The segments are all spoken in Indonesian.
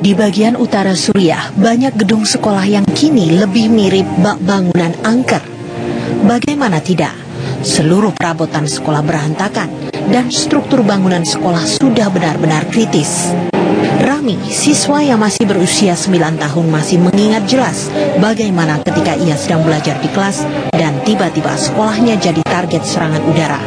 Di bagian utara Suriah, banyak gedung sekolah yang kini lebih mirip bak bangunan angker. Bagaimana tidak? Seluruh perabotan sekolah berantakan dan struktur bangunan sekolah sudah benar-benar kritis. Rami, siswa yang masih berusia 9 tahun masih mengingat jelas bagaimana ketika ia sedang belajar di kelas dan tiba-tiba sekolahnya jadi target serangan udara.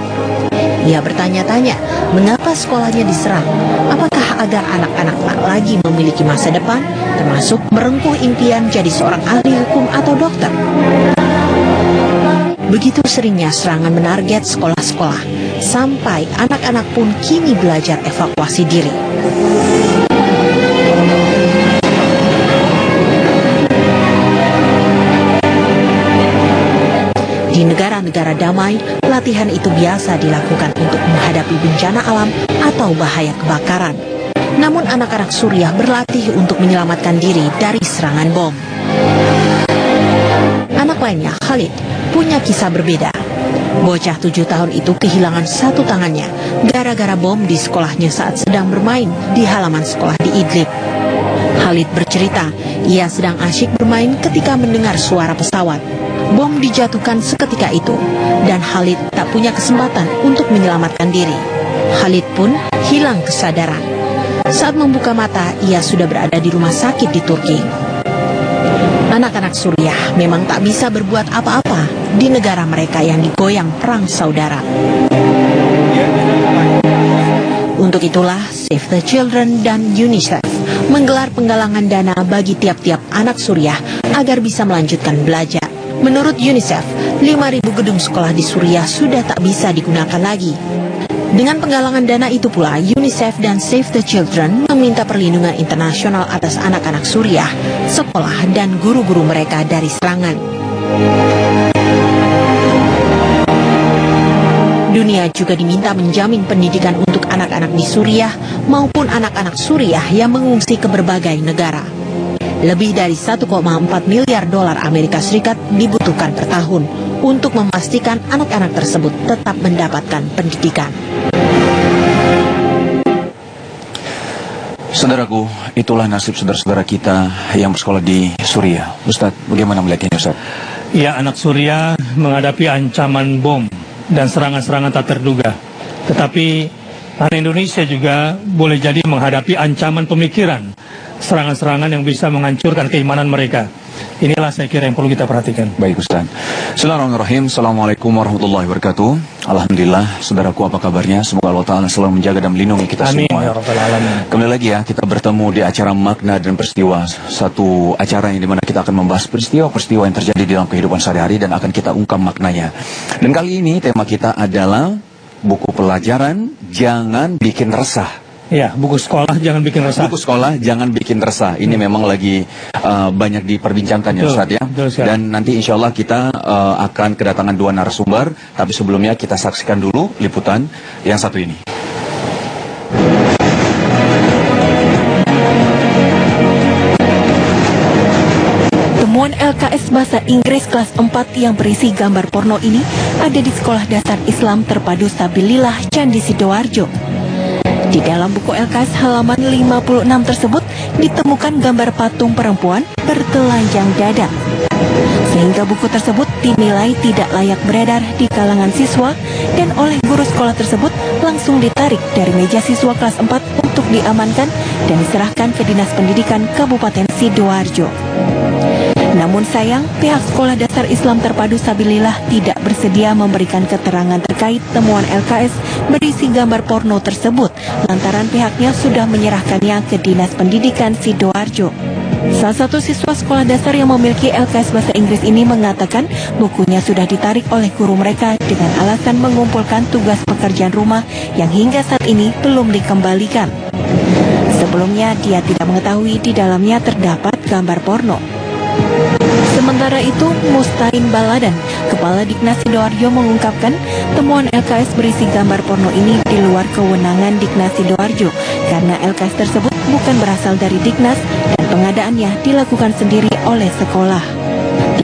Ia bertanya-tanya, mengapa sekolahnya diserang? Apakah agar anak-anak tak lagi memiliki masa depan, termasuk merengkuh impian jadi seorang ahli hukum atau dokter? Begitu seringnya serangan menarget sekolah-sekolah, sampai anak-anak pun kini belajar evakuasi diri. Di negara-negara damai, latihan itu biasa dilakukan untuk menghadapi bencana alam atau bahaya kebakaran. Namun anak-anak Suriah berlatih untuk menyelamatkan diri dari serangan bom. Anak lainnya, Khalid, punya kisah berbeda. Bocah 7 tahun itu kehilangan satu tangannya gara-gara bom di sekolahnya saat sedang bermain di halaman sekolah di Idlib. Khalid bercerita, ia sedang asyik bermain ketika mendengar suara pesawat. Bom dijatuhkan seketika itu, dan Khalid tak punya kesempatan untuk menyelamatkan diri. Khalid pun hilang kesadaran. Saat membuka mata, ia sudah berada di rumah sakit di Turki. Anak-anak Suriah memang tak bisa berbuat apa-apa di negara mereka yang digoyang perang saudara. Untuk itulah, Save the Children dan UNICEF menggelar penggalangan dana bagi tiap-tiap anak Suriah agar bisa melanjutkan belajar. Menurut UNICEF, 5.000 gedung sekolah di Suriah sudah tak bisa digunakan lagi. Dengan penggalangan dana itu pula, UNICEF dan Save the Children meminta perlindungan internasional atas anak-anak Suriah, sekolah, dan guru-guru mereka dari serangan. Dunia juga diminta menjamin pendidikan untuk anak-anak di Suriah maupun anak-anak Suriah yang mengungsi ke berbagai negara. Lebih dari 1,4 miliar dolar Amerika Serikat dibutuhkan per tahun untuk memastikan anak-anak tersebut tetap mendapatkan pendidikan. Saudaraku, itulah nasib saudara-saudara kita yang bersekolah di Suriah. Ustadz, bagaimana melihatnya Ustadz? Ya, anak Suriah menghadapi ancaman bom dan serangan-serangan tak terduga. Tetapi anak Indonesia juga boleh jadi menghadapi ancaman pemikiran, serangan-serangan yang bisa menghancurkan keimanan mereka. Inilah saya kira yang perlu kita perhatikan. Baik Ustaz. Bismillahirrahmanirrahim. Assalamualaikum warahmatullahi wabarakatuh. Alhamdulillah, saudaraku apa kabarnya? Semoga Allah Ta'ala selalu menjaga dan melindungi kita Amin, semua. ya Rabbal Alamin. Kembali lagi ya, kita bertemu di acara Makna dan Peristiwa. Satu acara yang dimana kita akan membahas peristiwa-peristiwa yang terjadi di dalam kehidupan sehari-hari dan akan kita ungkap maknanya. Dan kali ini tema kita adalah buku pelajaran jangan bikin resah. Ya, buku sekolah jangan bikin resah. Buku sekolah jangan bikin resah. Ini memang lagi banyak diperbincangkan ya Ustaz ya. Dan nanti insya Allah kita akan kedatangan 2 narasumber. Tapi sebelumnya kita saksikan dulu liputan yang satu ini. Temuan LKS Bahasa Inggris kelas 4 yang berisi gambar porno ini ada di Sekolah Dasar Islam Terpadu Sabilillah Candi Sidoarjo. Di dalam buku LKS halaman 56 tersebut ditemukan gambar patung perempuan bertelanjang dada. Sehingga buku tersebut dinilai tidak layak beredar di kalangan siswa dan oleh guru sekolah tersebut langsung ditarik dari meja siswa kelas 4 untuk diamankan dan diserahkan ke Dinas Pendidikan Kabupaten Sidoarjo. Namun sayang, pihak Sekolah Dasar Islam Terpadu Sabilillah tidak bersedia memberikan keterangan terkait temuan LKS berisi gambar porno tersebut, lantaran pihaknya sudah menyerahkannya ke Dinas Pendidikan Sidoarjo. Salah satu siswa sekolah dasar yang memiliki LKS Bahasa Inggris ini mengatakan bukunya sudah ditarik oleh guru mereka dengan alasan mengumpulkan tugas pekerjaan rumah yang hingga saat ini belum dikembalikan. Sebelumnya dia tidak mengetahui di dalamnya terdapat gambar porno. Sementara itu, Mustain Baladan, Kepala Diknas Sidoarjo mengungkapkan temuan LKS berisi gambar porno ini di luar kewenangan Diknas Sidoarjo karena LKS tersebut bukan berasal dari Diknas dan pengadaannya dilakukan sendiri oleh sekolah.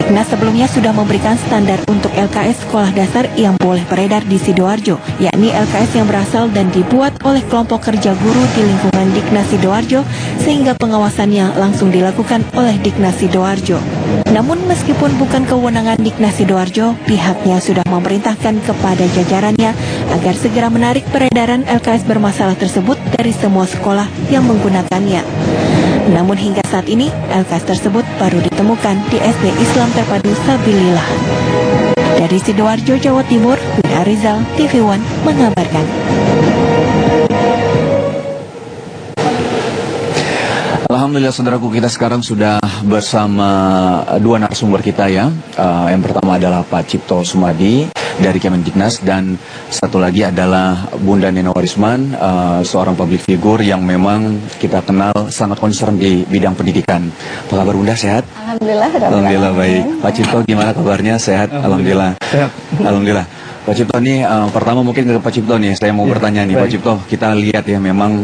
Diknas sebelumnya sudah memberikan standar untuk LKS sekolah dasar yang boleh beredar di Sidoarjo, yakni LKS yang berasal dan dibuat oleh kelompok kerja guru di lingkungan Diknas Sidoarjo, sehingga pengawasannya langsung dilakukan oleh Diknas Sidoarjo. Namun meskipun bukan kewenangan Diknas Sidoarjo, pihaknya sudah memerintahkan kepada jajarannya agar segera menarik peredaran LKS bermasalah tersebut dari semua sekolah yang menggunakannya. Namun hingga saat ini, LKS tersebut baru ditemukan di SD Islam Terpadu Sabilillah. Dari Sidoarjo, Jawa Timur, Wina Rizal, TV One mengabarkan. Alhamdulillah saudaraku, kita sekarang sudah bersama dua narasumber kita ya. Yang pertama adalah Pak Cipto Sumadi dari Kemendiknas, dan satu lagi adalah Bunda Neno Warisman, seorang public figure yang memang kita kenal sangat concern di bidang pendidikan. Apa kabar Bunda, sehat? Alhamdulillah. Alhamdulillah baik. Pak Cipto gimana kabarnya? Sehat? Alhamdulillah. Sehat. Alhamdulillah. Pak Cipto nih, pertama mungkin ke Pak Cipto nih, saya mau bertanya nih. Baik. Pak Cipto, kita lihat ya memang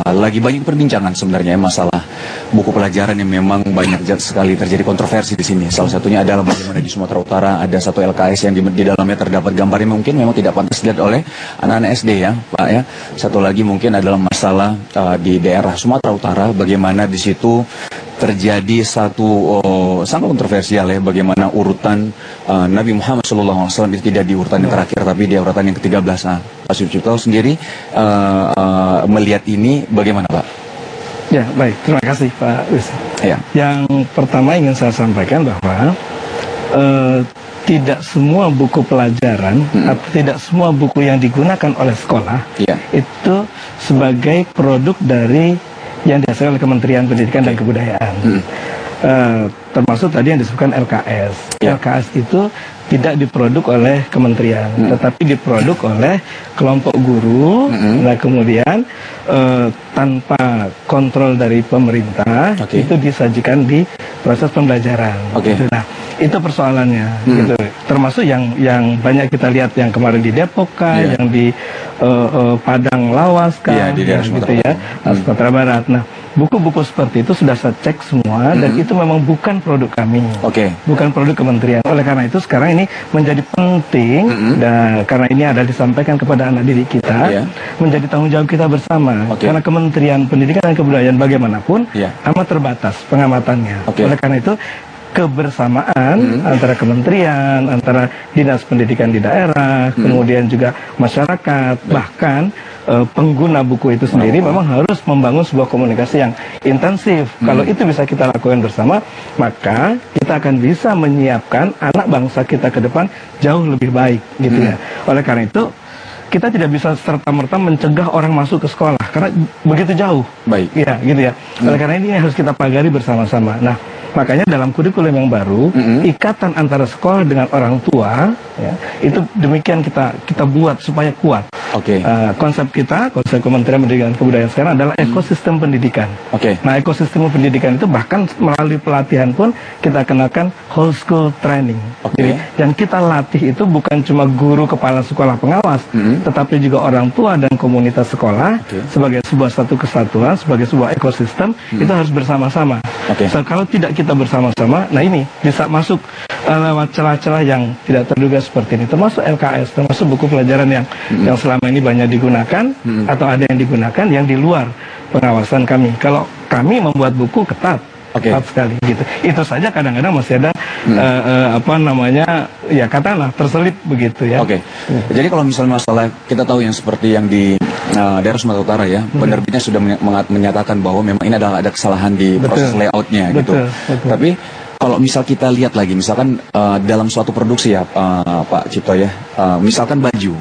lagi banyak perbincangan sebenarnya masalah buku pelajaran yang memang banyak sekali terjadi kontroversi di sini. Salah satunya adalah bagaimana di Sumatera Utara ada satu LKS yang di dalamnya terdapat gambar yang mungkin memang tidak pantas dilihat oleh anak-anak SD ya, Pak ya. Satu lagi mungkin adalah masalah di daerah Sumatera Utara, bagaimana di situ terjadi satu sangat kontroversial ya, bagaimana urutan Nabi Muhammad SAW itu tidak di urutan yang terakhir tapi di urutan yang ke-13. Nah, Pak Cipto sendiri melihat ini bagaimana Pak? Ya, baik. Terima kasih Pak Wis. Ya. Yang pertama ingin saya sampaikan bahwa tidak semua buku pelajaran atau tidak semua buku yang digunakan oleh sekolah itu sebagai produk dari yang dihasilkan oleh Kementerian Pendidikan dan Kebudayaan. Termasuk tadi yang disebutkan LKS. LKS itu tidak diproduk oleh kementerian, tetapi diproduk oleh kelompok guru. Nah kemudian tanpa kontrol dari pemerintah itu disajikan di proses pembelajaran. Gitu. Nah itu persoalannya. Gitu. Termasuk yang banyak kita lihat yang kemarin di Depok yang di Padang Lawas di daerah gitu ya, Sumatera Barat. Nah buku-buku seperti itu sudah saya cek semua dan itu memang bukan produk kami, bukan produk kementerian. Oleh karena itu sekarang ini menjadi penting dan karena ini ada disampaikan kepada anak didik kita, menjadi tanggung jawab kita bersama. Karena Kementerian Pendidikan dan Kebudayaan bagaimanapun amat terbatas pengamatannya. Oleh karena itu kebersamaan antara kementerian, antara dinas pendidikan di daerah, kemudian juga masyarakat, bahkan pengguna buku itu sendiri memang harus membangun sebuah komunikasi yang intensif. Kalau itu bisa kita lakukan bersama, maka kita akan bisa menyiapkan anak bangsa kita ke depan jauh lebih baik, gitu ya. Oleh karena itu kita tidak bisa serta-merta mencegah orang masuk ke sekolah karena begitu jauh. Ya, gitu ya. Oleh karena ini harus kita pagari bersama-sama. Nah, makanya dalam kurikulum yang baru, ikatan antara sekolah dengan orang tua, itu demikian kita buat supaya kuat. Konsep Kementerian Pendidikan dan Kebudayaan sekarang adalah ekosistem pendidikan. Nah, ekosistem pendidikan itu bahkan melalui pelatihan pun kita kenakan whole school training. Jadi, yang kita latih itu bukan cuma guru kepala sekolah pengawas, tetapi juga orang tua dan komunitas sekolah sebagai sebuah satu kesatuan, sebagai sebuah ekosistem, itu harus bersama-sama. So, kalau tidak kita bersama-sama, nah ini bisa masuk lewat celah-celah yang tidak terduga seperti ini, termasuk LKS, termasuk buku pelajaran yang selama ini banyak digunakan atau ada yang digunakan yang di luar pengawasan kami. Kalau kami membuat buku ketat sekali gitu. Itu saja kadang-kadang masih ada ya katakanlah terselip begitu ya. Jadi kalau misalnya masalah kita tahu yang seperti yang di daerah Sumatera Utara ya, penerbitnya sudah menyatakan bahwa memang ini adalah ada kesalahan di proses layoutnya gitu. Tapi kalau misal kita lihat lagi, misalkan dalam suatu produksi ya Pak Cipto ya, misalkan baju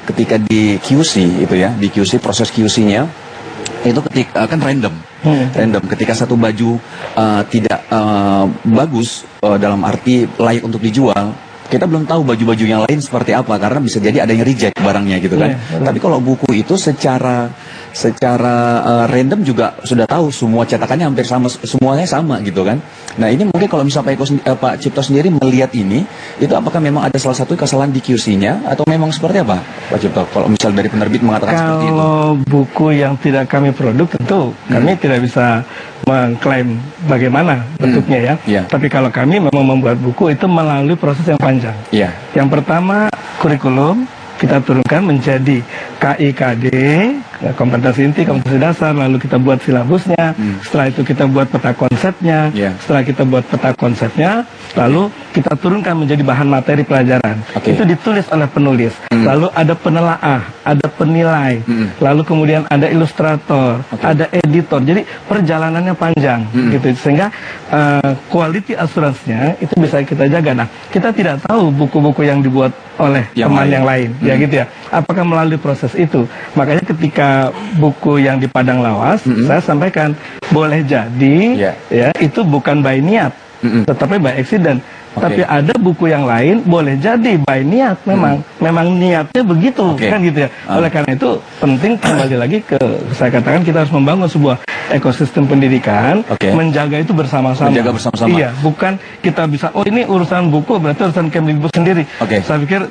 ketika di QC itu ya, di QC proses QC-nya itu ketika kan random. Ketika satu baju tidak bagus dalam arti layak untuk dijual, kita belum tahu baju-baju yang lain seperti apa karena bisa jadi ada yang reject barangnya gitu kan. Tapi kalau buku itu secara random juga sudah tahu semua cetakannya hampir sama, semuanya sama gitu kan. Nah ini mungkin kalau misal Pak Cipto sendiri melihat ini, itu apakah memang ada salah satu kesalahan di QC-nya atau memang seperti apa Pak Cipto? Kalau misal dari penerbit mengatakan seperti itu. Kalau buku yang tidak kami produk tentu kami tidak bisa mengklaim bagaimana bentuknya ya. Tapi kalau kami memang membuat buku itu melalui proses yang panjang. Yang pertama kurikulum kita turunkan menjadi KIKD, kompetensi inti, kompetensi dasar, lalu kita buat silabusnya, setelah itu kita buat peta konsepnya, setelah kita buat peta konsepnya, lalu kita turunkan menjadi bahan materi pelajaran. Itu ditulis oleh penulis, lalu ada penelaah, ada penilai, lalu kemudian ada ilustrator, ada editor, jadi perjalanannya panjang, gitu, sehingga quality assurance-nya itu bisa kita jaga. Nah, kita tidak tahu buku-buku yang dibuat oleh teman yang lain, ya gitu ya. Apakah melalui proses itu? Makanya ketika buku yang di Padang Lawas, saya sampaikan boleh jadi ya itu bukan by niat, tetapi by accident. Tapi ada buku yang lain boleh jadi by niat, memang niatnya begitu, kan gitu ya. Oleh karena itu penting kembali lagi ke saya katakan kita harus membangun sebuah ekosistem pendidikan, menjaga itu bersama-sama. Menjaga bersama-sama. Iya, bukan kita bisa ini urusan buku berarti urusan Kemdikbud sendiri. Saya pikir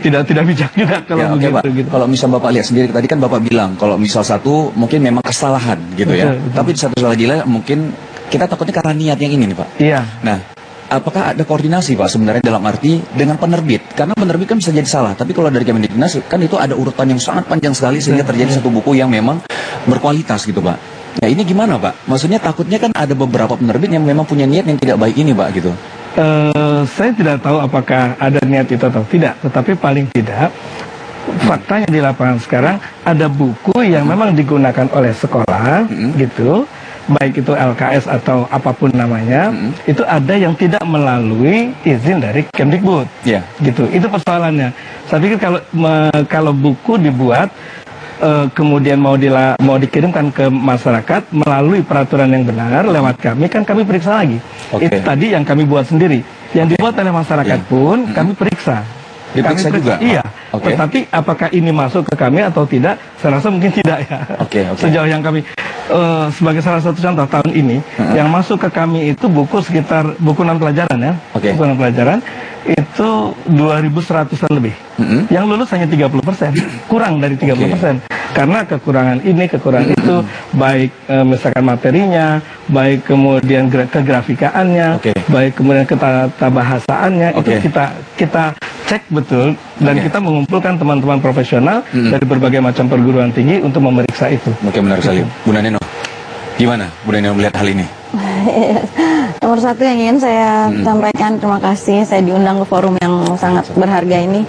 tidak bijak juga kalau begitu. Pak. Gitu. Kalau misal Bapak lihat sendiri tadi kan Bapak bilang kalau misal satu mungkin memang kesalahan gitu ya. Tapi di satu lagi mungkin kita takutnya karena niat yang ini nih Pak. Nah, apakah ada koordinasi Pak sebenarnya dalam arti dengan penerbit? Karena penerbit kan bisa jadi salah, tapi kalau dari Kemdiknas kan itu ada urutan yang sangat panjang sekali sehingga terjadi satu buku yang memang berkualitas gitu Pak. Nah ini gimana Pak? Maksudnya takutnya kan ada beberapa penerbit yang memang punya niat yang tidak baik ini Pak gitu. Saya tidak tahu apakah ada niat itu atau tidak, tetapi paling tidak faktanya di lapangan sekarang ada buku yang memang digunakan oleh sekolah gitu, baik itu LKS atau apapun namanya, itu ada yang tidak melalui izin dari Kemdikbud, gitu. Itu persoalannya. Saya pikir kalau buku dibuat kemudian mau dikirimkan ke masyarakat melalui peraturan yang benar lewat kami, kan kami periksa lagi. Itu tadi yang kami buat sendiri. Yang dibuat oleh masyarakat pun kami periksa. Diperiksa juga? Iya. Tetapi apakah ini masuk ke kami atau tidak? Saya rasa mungkin tidak ya. Sejauh yang kami sebagai salah satu contoh tahun ini yang masuk ke kami itu buku non pelajaran ya. Buku non pelajaran itu 2.100-an lebih. Yang lulus hanya 30%, kurang dari 30%. Karena kekurangan ini, kekurangan itu, baik misalkan materinya, baik kemudian kegrafikaannya, baik kemudian ketata bahasaannya, itu kita cek betul dan kita mengumpulkan teman-teman profesional dari berbagai macam perguruan tinggi untuk memeriksa itu. Benar sekali. Bu Neno, gimana Bu Neno melihat hal ini? Nomor satu yang ingin saya sampaikan, terima kasih saya diundang ke forum yang sangat berharga ini.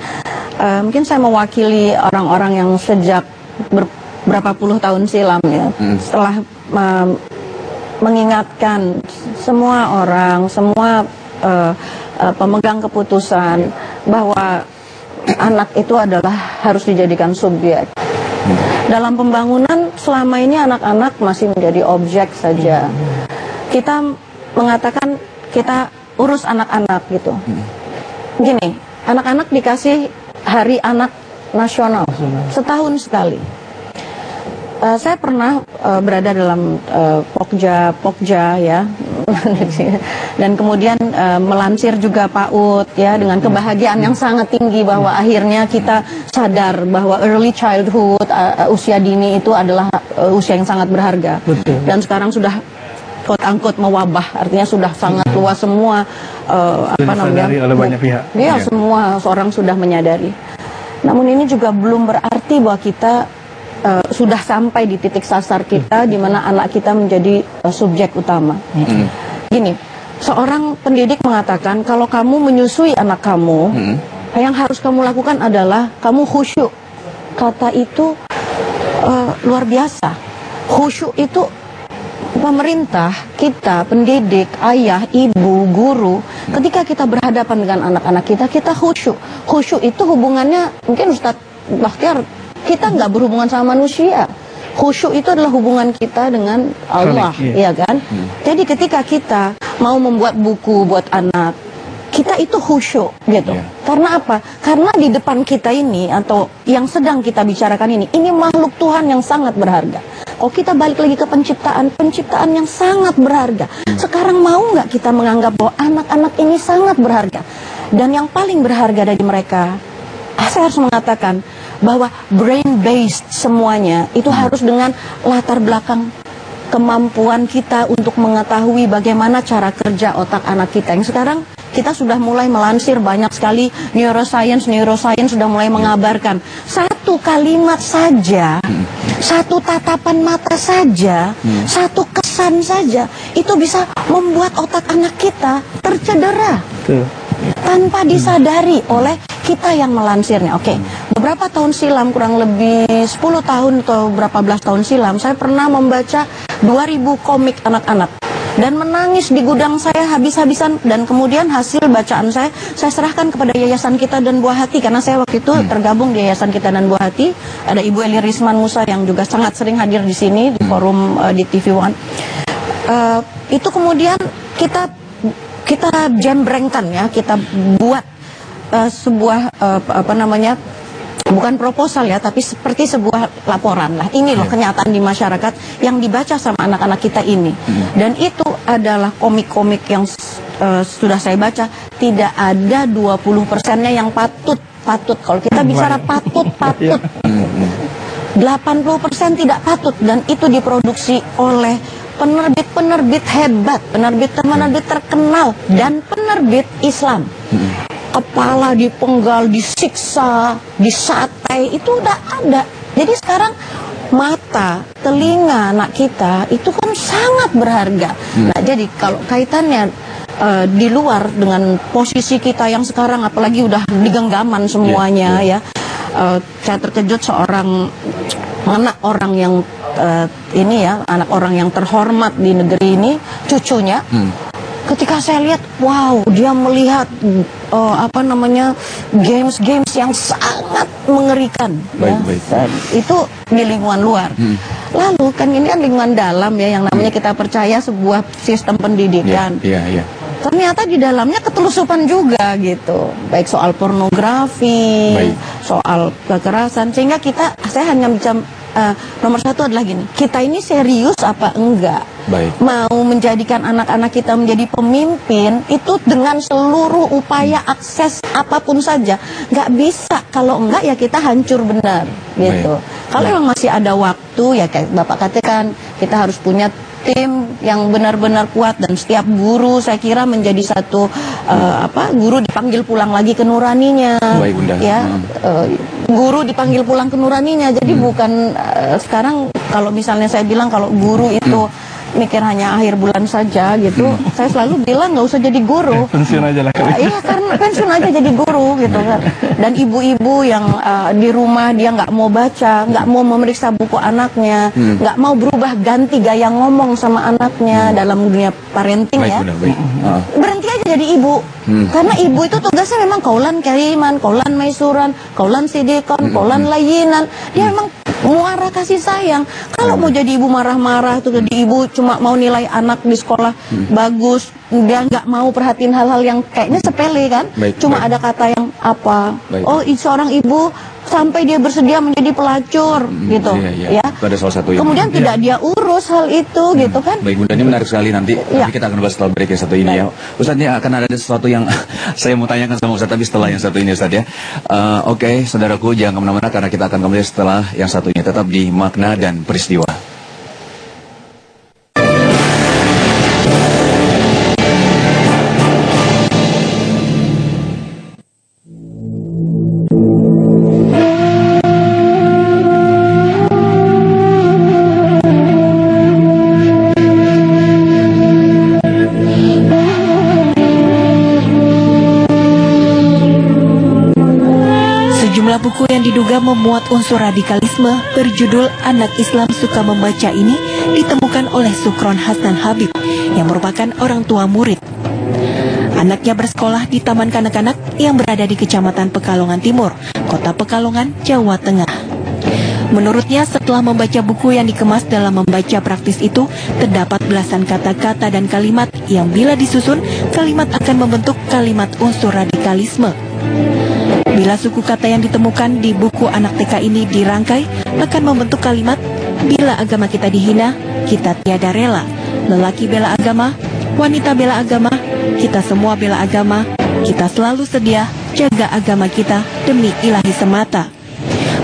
Mungkin saya mewakili orang-orang yang sejak berapa puluh tahun silam ya, setelah mengingatkan semua orang, semua pemegang keputusan bahwa anak itu adalah harus dijadikan subjek. Dalam pembangunan selama ini anak-anak masih menjadi objek saja. Kita mengatakan kita urus anak-anak gitu. Gini, anak-anak dikasih hari anak nasional setahun sekali. Saya pernah berada dalam Pokja ya, dan kemudian melansir juga PAUD ya, dengan kebahagiaan yang sangat tinggi bahwa akhirnya kita sadar bahwa early childhood, usia dini itu adalah usia yang sangat berharga. Dan sekarang sudah quote-unquote mewabah, artinya sudah sangat luas semua apa namanya, oleh banyak pihak. Ya, semua seorang sudah menyadari. Namun ini juga belum berarti bahwa kita sudah sampai di titik sasar kita di mana anak kita menjadi subjek utama. Gini, seorang pendidik mengatakan kalau kamu menyusui anak kamu, yang harus kamu lakukan adalah kamu khusyuk. Kata itu luar biasa. Khusyuk itu pemerintah, kita, pendidik, ayah, ibu, guru, ketika kita berhadapan dengan anak-anak kita, kita khusyuk. Khusyuk itu hubungannya, mungkin Ustadz Bakhtiar, kita nggak berhubungan sama manusia. Khusyuk itu adalah hubungan kita dengan Allah, iya kan? Jadi ketika kita mau membuat buku buat anak, kita itu khusyuk gitu. Karena apa? Karena di depan kita ini atau yang sedang kita bicarakan ini makhluk Tuhan yang sangat berharga. Kalau kita balik lagi ke penciptaan yang sangat berharga. Sekarang mau nggak kita menganggap bahwa anak-anak ini sangat berharga? Dan yang paling berharga dari mereka, saya harus mengatakan bahwa brain based semuanya itu harus dengan latar belakang kemampuan kita untuk mengetahui bagaimana cara kerja otak anak kita. Yang sekarang kita sudah mulai melansir banyak sekali neuroscience sudah mulai mengabarkan satu kalimat saja, satu tatapan mata saja, satu kesan saja itu bisa membuat otak anak kita tercedera tanpa disadari oleh kita yang melansirnya. Oke, beberapa tahun silam, kurang lebih 10 tahun atau berapa belas tahun silam, saya pernah membaca 2000 komik anak-anak dan menangis di gudang saya habis-habisan. Dan kemudian hasil bacaan saya serahkan kepada Yayasan Kita dan Buah Hati, karena saya waktu itu tergabung di Yayasan Kita dan Buah Hati. Ada Ibu Eli Risman Musa yang juga sangat sering hadir di sini di forum di TV One. Itu kemudian kita jembrengkan ya, kita buat sebuah bukan proposal ya, tapi seperti sebuah laporan lah. Ini loh kenyataan di masyarakat yang dibaca sama anak-anak kita ini. Dan itu adalah komik-komik yang sudah saya baca, tidak ada 20%-nya yang patut. Kalau kita bicara patut 80% tidak patut, dan itu diproduksi oleh penerbit-penerbit hebat, penerbit terkenal, dan penerbit Islam. Kepala dipenggal, disiksa, disatai, itu udah ada. Jadi sekarang mata, telinga anak kita itu kan sangat berharga. Nah, jadi kalau kaitannya di luar dengan posisi kita yang sekarang, apalagi udah digenggaman semuanya ya. Saya terkejut seorang anak orang yang anak orang yang terhormat di negeri ini, cucunya. Ketika saya lihat, wow, dia melihat games yang sangat mengerikan. Itu di lingkungan luar. Lalu kan ini kan lingkungan dalam ya, yang namanya kita percaya sebuah sistem pendidikan. Ternyata di dalamnya ketelusupan juga gitu, baik soal pornografi, soal kekerasan, sehingga saya hanya bisa nomor satu adalah gini, kita ini serius apa enggak? Mau menjadikan anak-anak kita menjadi pemimpin itu dengan seluruh upaya akses apapun saja, nggak bisa. Kalau enggak ya kita hancur benar gitu. Kalau memang masih ada waktu ya kayak Bapak katakan, kita harus punya tim yang benar-benar kuat, dan setiap guru saya kira menjadi satu guru dipanggil pulang lagi ke nuraninya. Guru dipanggil pulang ke nuraninya. Jadi bukan sekarang kalau misalnya saya bilang kalau guru itu mikir hanya akhir bulan saja gitu, saya selalu bilang nggak usah jadi guru, pensiun aja lah. Iya, karena pensiun aja jadi guru gitu kan. Dan ibu-ibu yang di rumah dia nggak mau baca, nggak mau memeriksa buku anaknya, nggak mau berubah ganti gaya ngomong sama anaknya dalam dunia parenting ya, berhenti aja jadi ibu. Karena ibu itu tugasnya memang kaulan kariman, kaulan maisuran, kaulan sidikon, kaulan layinan. Dia memang muara kasih sayang. Kalau mau jadi ibu marah-marah tuh, jadi ibu cuma mau nilai anak di sekolah bagus, dia nggak mau perhatiin hal-hal yang kayaknya sepele kan. Cuma ada kata yang apa, seorang ibu sampai dia bersedia menjadi pelacur gitu ya. Itu ada salah satu yang kemudian tidak dia urus hal itu gitu kan. Baik Bunda, ini menarik sekali, nanti kita akan bahas setelah break yang satu ini ya. Ustaz, ini akan ada sesuatu yang saya mau tanyakan sama Ustaz, tapi setelah yang satu ini Ustaz ya. Oke, saudaraku, jangan kemana-mana karena kita akan kembali setelah yang satu ini, tetap di Makna dan Peristiwa. Buku yang diduga memuat unsur radikalisme berjudul Anak Islam Suka Membaca ini ditemukan oleh Sukron Hasan Habib yang merupakan orang tua murid. Anaknya bersekolah di Taman Kanak-kanak yang berada di Kecamatan Pekalongan Timur, Kota Pekalongan, Jawa Tengah. Menurutnya, setelah membaca buku yang dikemas dalam membaca praktis itu, terdapat belasan kata-kata dan kalimat yang bila disusun, kalimat akan membentuk kalimat unsur radikalisme. Bila suku kata yang ditemukan di buku anak TK ini dirangkai, akan membentuk kalimat, bila agama kita dihina, kita tiada rela. Lelaki bela agama, wanita bela agama, kita semua bela agama, kita selalu sedia jaga agama kita demi ilahi semata.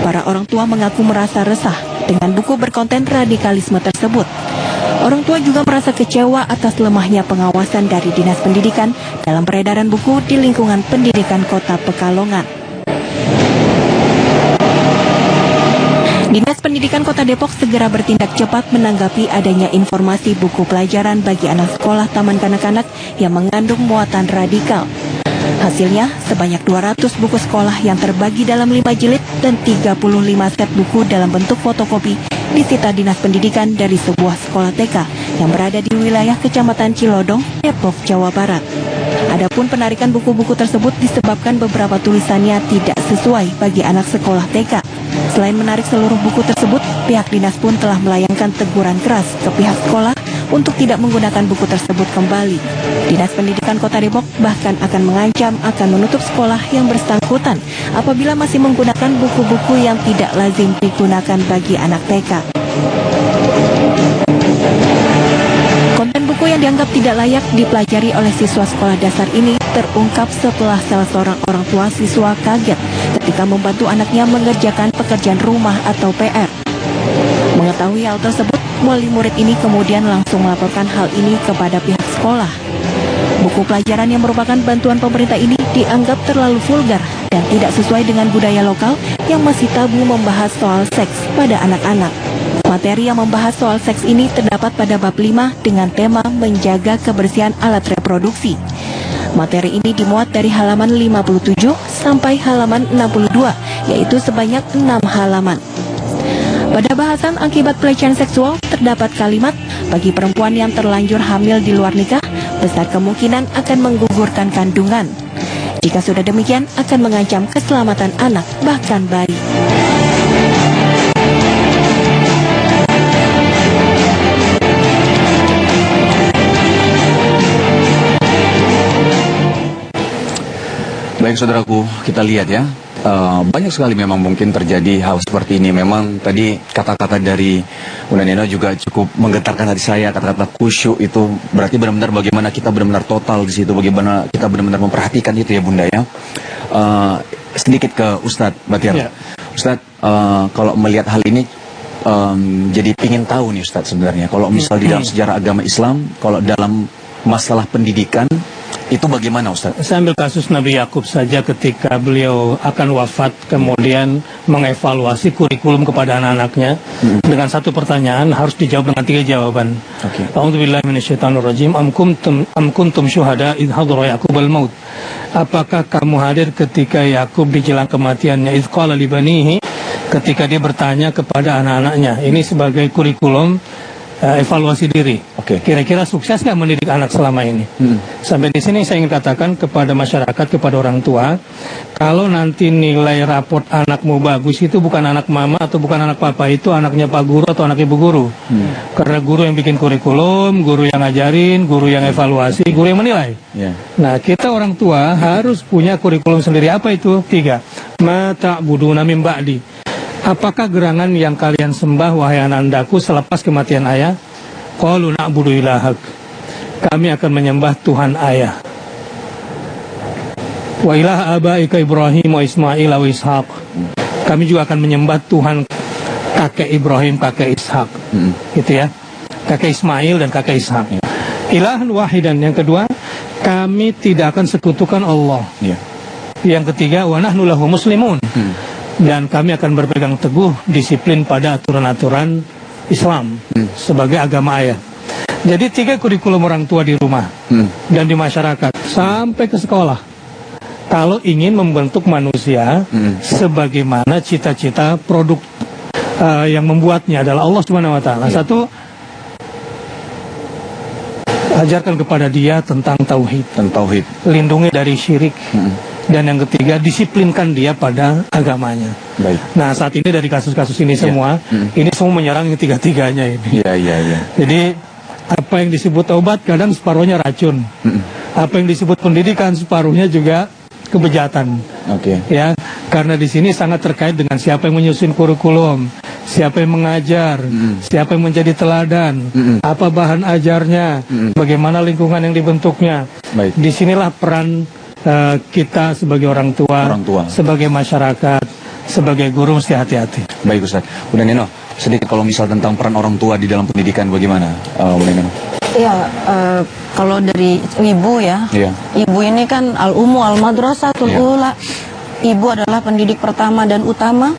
Para orang tua mengaku merasa resah dengan buku berkonten radikalisme tersebut. Orang tua juga merasa kecewa atas lemahnya pengawasan dari Dinas Pendidikan dalam peredaran buku di lingkungan pendidikan Kota Pekalongan. Dinas Pendidikan Kota Depok segera bertindak cepat menanggapi adanya informasi buku pelajaran bagi anak sekolah taman kanak-kanak yang mengandung muatan radikal. Hasilnya, sebanyak 200 buku sekolah yang terbagi dalam 5 jilid dan 35 set buku dalam bentuk fotokopi disita Dinas Pendidikan dari sebuah sekolah TK yang berada di wilayah Kecamatan Cilodong, Depok, Jawa Barat. Adapun penarikan buku-buku tersebut disebabkan beberapa tulisannya tidak sesuai bagi anak sekolah TK. Selain menarik seluruh buku tersebut, pihak dinas pun telah melayangkan teguran keras ke pihak sekolah untuk tidak menggunakan buku tersebut kembali. Dinas Pendidikan Kota Depok bahkan akan mengancam akan menutup sekolah yang bersangkutan apabila masih menggunakan buku-buku yang tidak lazim digunakan bagi anak TK. Konten buku yang dianggap tidak layak dipelajari oleh siswa sekolah dasar ini terungkap setelah salah seorang orang tua siswa kaget ketika membantu anaknya mengerjakan pekerjaan rumah atau PR. Mengetahui hal tersebut, wali murid ini kemudian langsung melaporkan hal ini kepada pihak sekolah. Buku pelajaran yang merupakan bantuan pemerintah ini dianggap terlalu vulgar dan tidak sesuai dengan budaya lokal yang masih tabu membahas soal seks pada anak-anak. Materi yang membahas soal seks ini terdapat pada bab 5 dengan tema menjaga kebersihan alat reproduksi. Materi ini dimuat dari halaman 57 sampai halaman 62, yaitu sebanyak 6 halaman. Pada bahasan akibat pelecehan seksual, terdapat kalimat, bagi perempuan yang terlanjur hamil di luar nikah, besar kemungkinan akan menggugurkan kandungan. Jika sudah demikian, akan mengancam keselamatan anak, bahkan bayi. Baik saudaraku, kita lihat ya, banyak sekali memang mungkin terjadi hal seperti ini. Memang tadi kata-kata dari Bunda Neno juga cukup menggetarkan hati saya. Kata-kata khusyuk itu berarti benar-benar bagaimana kita benar-benar total di situ, bagaimana kita benar-benar memperhatikan itu ya Bunda ya. Sedikit ke Ustadz Batiar. Ya. Ustadz, kalau melihat hal ini, jadi ingin tahu nih Ustadz sebenarnya, kalau misal di dalam sejarah agama Islam, kalau dalam masalah pendidikan, itu bagaimana Ustaz? Saya ambil kasus Nabi Yakub saja ketika beliau akan wafat, kemudian mengevaluasi kurikulum kepada anak-anaknya dengan satu pertanyaan harus dijawab dengan 3 jawaban. A'udzubillahi minasyaitonirrajim. Am kuntum syuhada idh hadara Yaqubal maut. Apakah kamu hadir ketika Yakub dijelang kematiannya? Idh qala li banihi, ketika dia bertanya kepada anak-anaknya. Ini sebagai kurikulum evaluasi diri. Kira-kira sukses nggak mendidik anak selama ini? Sampai di sini saya ingin katakan kepada masyarakat, kepada orang tua, kalau nanti nilai raport anakmu bagus, itu bukan anak mama atau bukan anak papa, itu anaknya pak guru atau anak ibu guru. Karena guru yang bikin kurikulum, guru yang ngajarin, guru yang evaluasi, guru yang menilai. Nah, kita orang tua harus punya kurikulum sendiri. Apa itu? 3. Ma ta'buduna min ba'di. Apakah gerangan yang kalian sembah wahai anak-anakku selepas kematian ayah? Qalu na'budu ilahak. Kami akan menyembah Tuhan ayah. Wa ilaha abaika Ibrahim wa Ismail wa Ishaq. Kami juga akan menyembah Tuhan kakek Ibrahim, kakek Ishak. Gitu ya. Kakek Ismail dan kakek Ishak. Ilahan wahidan. Yang kedua, kami tidak akan sekutukan Allah. Yang ketiga, wa nahnu lahu muslimun. Dan kami akan berpegang teguh disiplin pada aturan-aturan Islam sebagai agama ayah. Jadi 3 kurikulum orang tua di rumah dan di masyarakat sampai ke sekolah. Kalau ingin membentuk manusia sebagaimana cita-cita produk yang membuatnya adalah Allah Subhanahu Wa Taala. Satu, ajarkan kepada dia tentang tauhid. Lindungi dari syirik. Dan yang ketiga, disiplinkan dia pada agamanya. Baik. Nah, saat ini dari kasus-kasus ini semua, ini semua menyerang yang tiga-tiganya ini. Iya. Jadi, apa yang disebut obat, kadang separuhnya racun. Apa yang disebut pendidikan, separuhnya juga kebejatan. Ya, karena di sini sangat terkait dengan siapa yang menyusun kurikulum, siapa yang mengajar, siapa yang menjadi teladan, apa bahan ajarnya, bagaimana lingkungan yang dibentuknya. Baik. Disinilah peran kita sebagai orang tua, sebagai masyarakat, sebagai guru mesti hati-hati. Baik Ustaz. Bunda Neno, sedikit kalau misal tentang peran orang tua di dalam pendidikan bagaimana, Bunda Neno? Ya, kalau dari ibu ya, ibu ini kan al-ummu al-madrasatul ula. Ibu adalah pendidik pertama dan utama.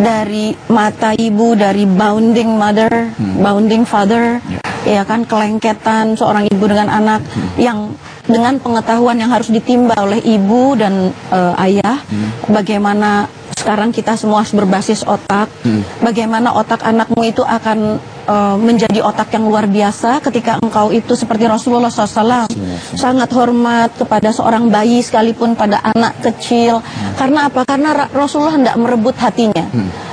Dari mata ibu, dari bounding mother, bounding father, ya kan, kelengketan seorang ibu dengan anak yang dengan pengetahuan yang harus ditimba oleh ibu dan ayah, bagaimana sekarang kita semua harus berbasis otak, bagaimana otak anakmu itu akan menjadi otak yang luar biasa ketika engkau itu seperti Rasulullah SAW sangat hormat kepada seorang bayi sekalipun pada anak kecil. Karena apa? Karena Rasulullah hendak merebut hatinya.